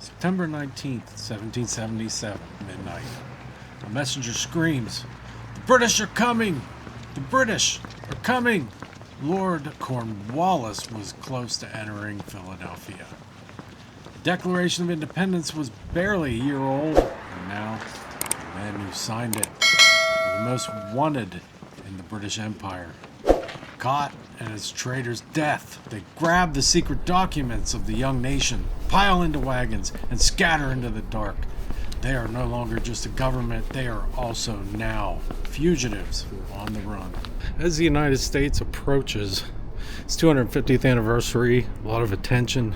September 19th, 1777, midnight. A messenger screams, "The British are coming! The British are coming!" Lord Cornwallis was close to entering Philadelphia. The Declaration of Independence was barely a year old, and now the men who signed it were the most wanted in the British Empire. Caught in its traitor's death, they grab the secret documents of the young nation, pile into wagons, and scatter into the dark. They are no longer just a government, they are also now fugitives on the run. As the United States approaches its 250th anniversary, a lot of attention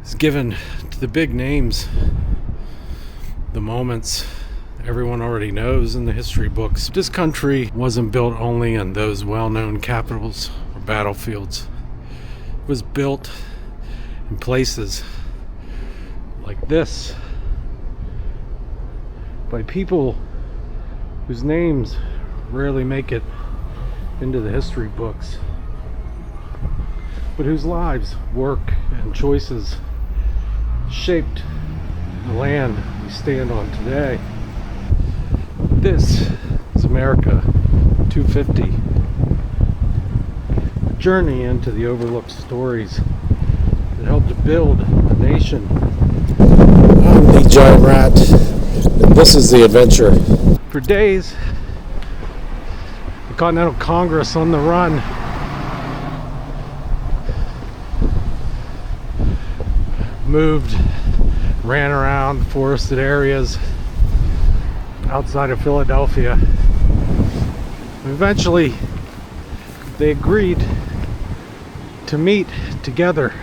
is given to the big names, the moments everyone already knows in the history books. This country wasn't built only on those well-known capitals or battlefields. It was built in places like this by people whose names rarely make it into the history books, but whose lives, work, and choices shaped the land we stand on today. This is America 250. A journey into the overlooked stories that helped to build a nation. I'm the Giant Rat, and this is the adventure. For days, the Continental Congress on the run moved, ran around forested areas outside of Philadelphia. Eventually, they agreed to meet together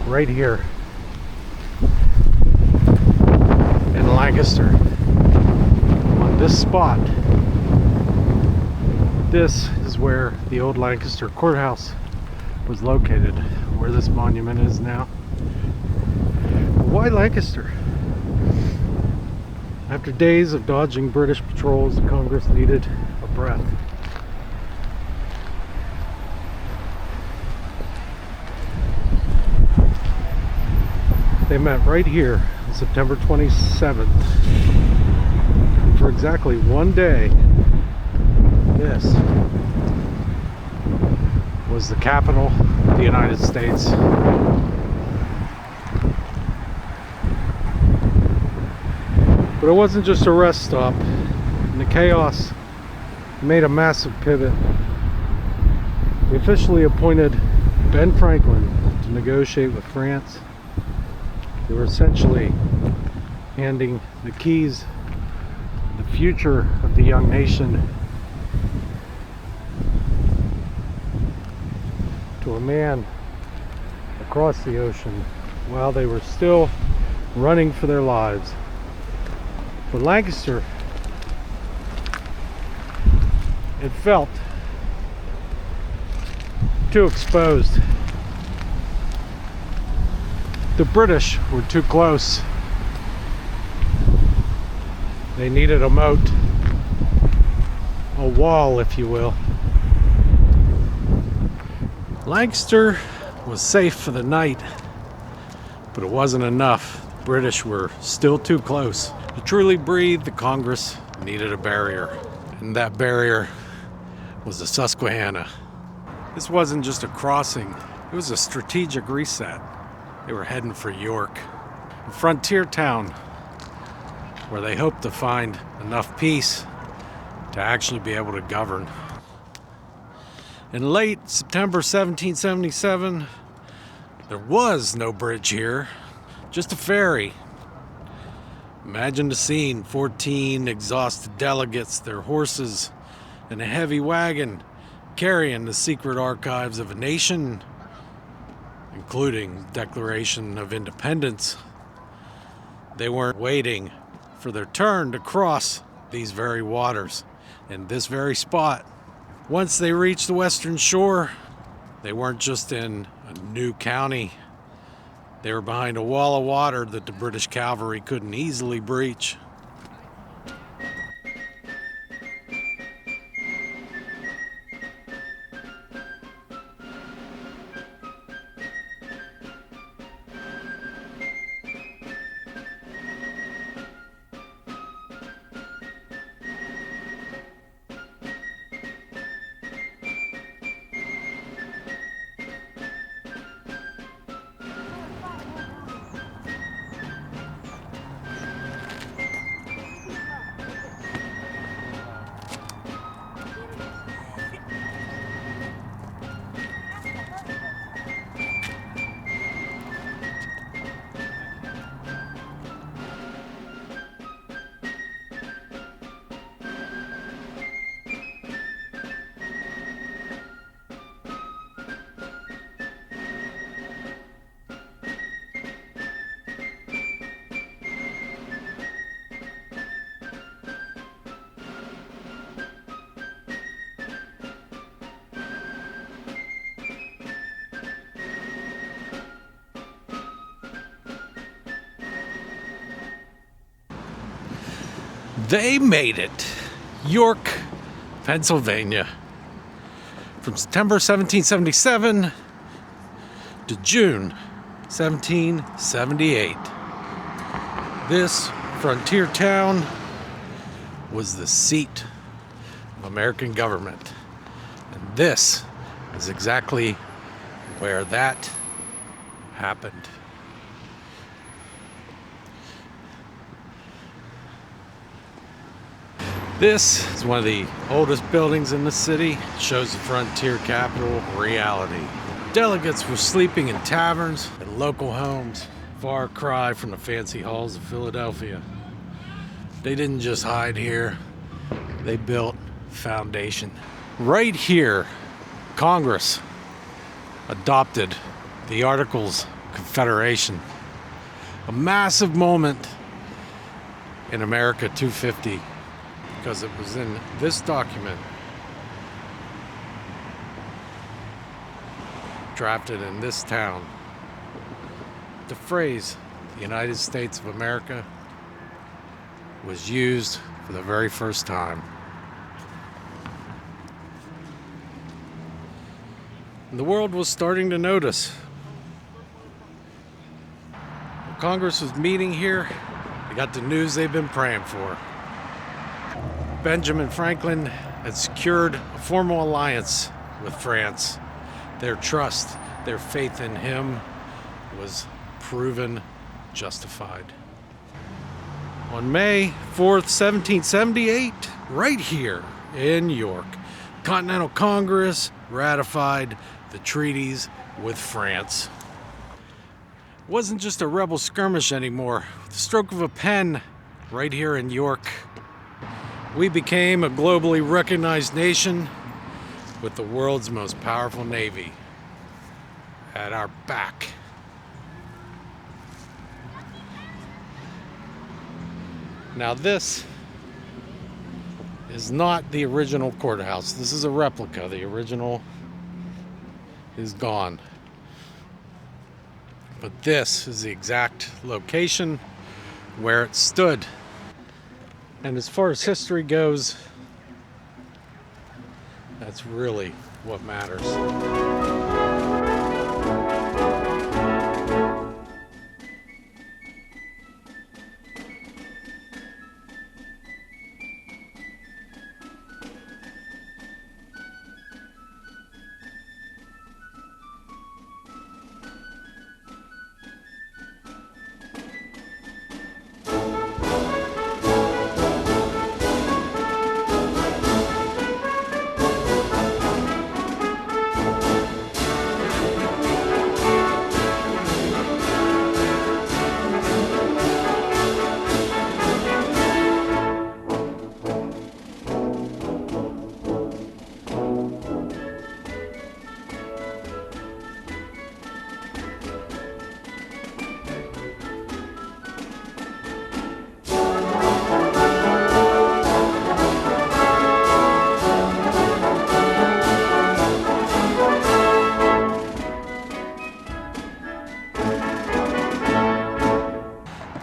right here in Lancaster, on this spot. This is where the old Lancaster courthouse was located, where this monument is now. Why Lancaster? After days of dodging British patrols, the Congress needed a breath. They met right here on September 27th. And for exactly one day, this was the capital of the United States. But it wasn't just a rest stop. In the chaos, we made a massive pivot. We officially appointed Ben Franklin to negotiate with France. They were essentially handing the keys to the future of the young nation to a man across the ocean while they were still running for their lives. For Lancaster, it felt too exposed. The British were too close. They needed a moat, a wall, if you will. Lancaster was safe for the night, but it wasn't enough. The British were still too close. To truly breathe, the Congress needed a barrier, and that barrier was the Susquehanna. This wasn't just a crossing, it was a strategic reset. They were heading for York, a frontier town where they hoped to find enough peace to actually be able to govern. In late September 1777, there was no bridge here, just a ferry. Imagine the scene, 14 exhausted delegates, their horses, and a heavy wagon carrying the secret archives of a nation, including the Declaration of Independence. They weren't waiting for their turn to cross these very waters in this very spot. Once they reached the western shore, they weren't just in a new county. They were behind a wall of water that the British cavalry couldn't easily breach. They made it. York, Pennsylvania. From September 1777 to June 1778. This frontier town was the seat of American government. And this is exactly where that happened. This is one of the oldest buildings in the city. It shows the frontier capital reality. Delegates were sleeping in taverns and local homes, far cry from the fancy halls of Philadelphia. They didn't just hide here, they built foundation. Right here, Congress adopted the Articles of Confederation, a massive moment in America 250, because it was in this document, drafted in this town, the phrase the United States of America was used for the very first time. And the world was starting to notice. When Congress was meeting here, they got the news they've been praying for. Benjamin Franklin had secured a formal alliance with France. Their trust, their faith in him was proven justified. On May 4th, 1778, right here in York, Continental Congress ratified the treaties with France. It wasn't just a rebel skirmish anymore. With the stroke of a pen, right here in York, we became a globally recognized nation with the world's most powerful navy at our back. Now this is not the original courthouse. This is a replica. The original is gone. But this is the exact location where it stood. And as far as history goes, that's really what matters.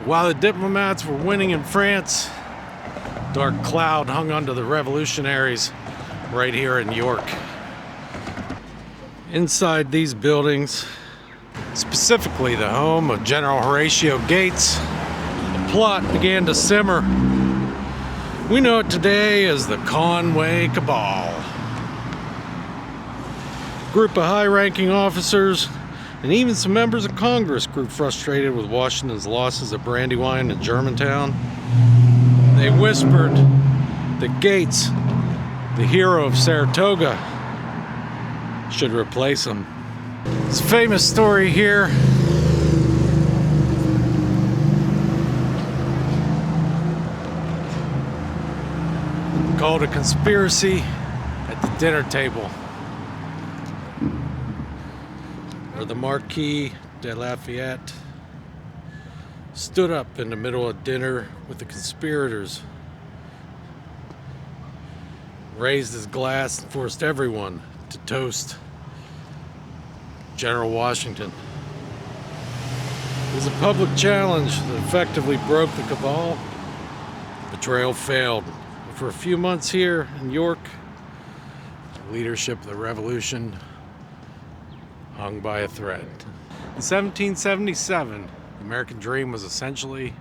While the diplomats were winning in France, dark cloud hung onto the revolutionaries right here in York. Inside these buildings, specifically the home of General Horatio Gates, the plot began to simmer. We know it today as the Conway Cabal. A group of high-ranking officers and even some members of Congress grew frustrated with Washington's losses at Brandywine and Germantown. They whispered that Gates, the hero of Saratoga, should replace him. It's a famous story here. Called a conspiracy at the dinner table, where the Marquis de Lafayette stood up in the middle of dinner with the conspirators, raised his glass and forced everyone to toast General Washington. It was a public challenge that effectively broke the cabal. betrayal failed. For a few months here in York, the leadership of the revolution hung by a thread. In 1777, the American dream was essentially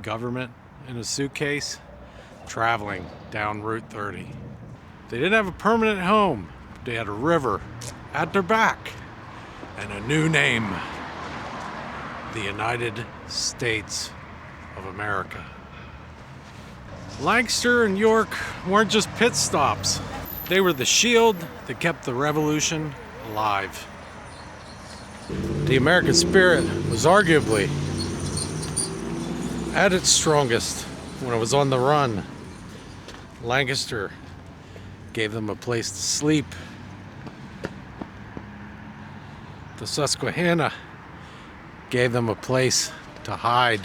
government in a suitcase traveling down Route 30. They didn't have a permanent home. They had a river at their back and a new name: the United States of America. Lancaster and York weren't just pit stops. They were the shield that kept the revolution alive. The American spirit was arguably at its strongest when it was on the run. Lancaster gave them a place to sleep. The Susquehanna gave them a place to hide.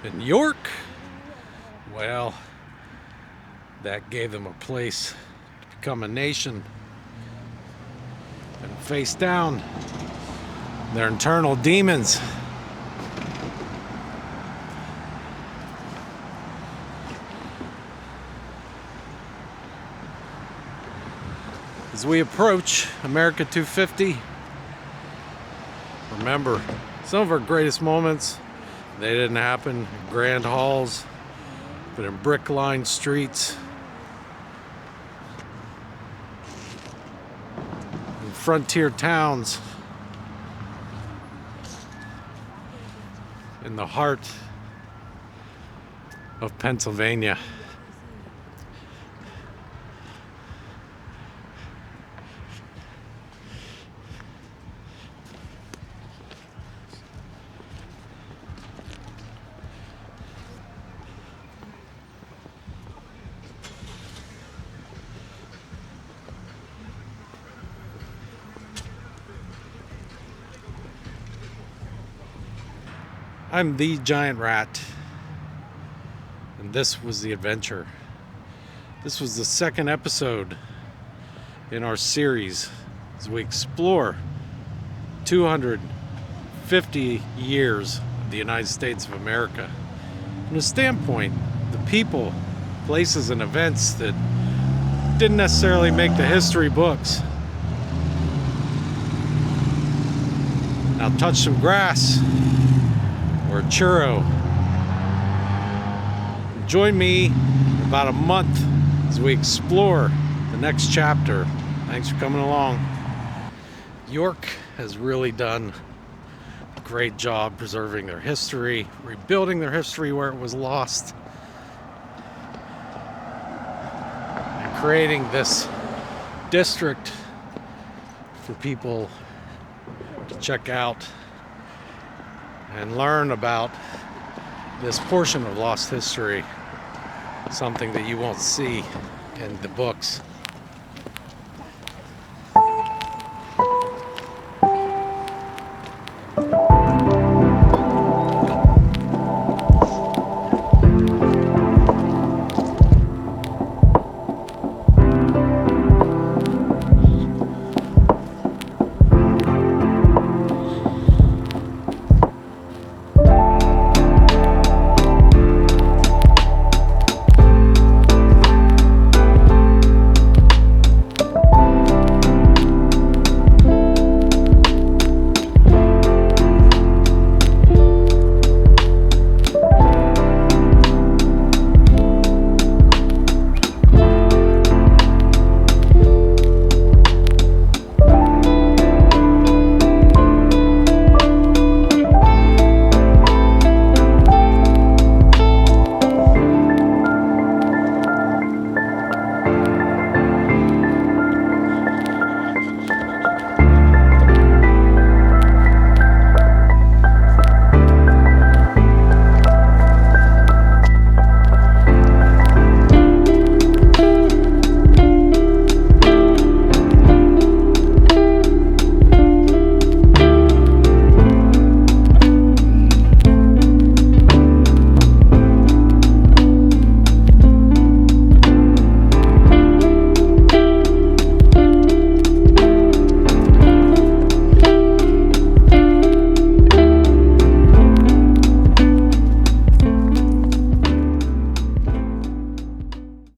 In York, well, that gave them a place to become a nation and face down their internal demons. As we approach America 250, remember, some of our greatest moments, they didn't happen in grand halls, but in brick-lined streets, in frontier towns, in the heart of Pennsylvania. I'm the Giant Rat, and this was the adventure. This was the second episode in our series as we explore 250 years of the United States of America from the standpoint of the people, places, and events that didn't necessarily make the history books. Now touch some grass or a churro. Join me in about a month as we explore the next chapter. Thanks for coming along. York has really done a great job preserving their history, rebuilding their history where it was lost, and creating this district for people to check out and learn about this portion of lost history, something that you won't see in the books.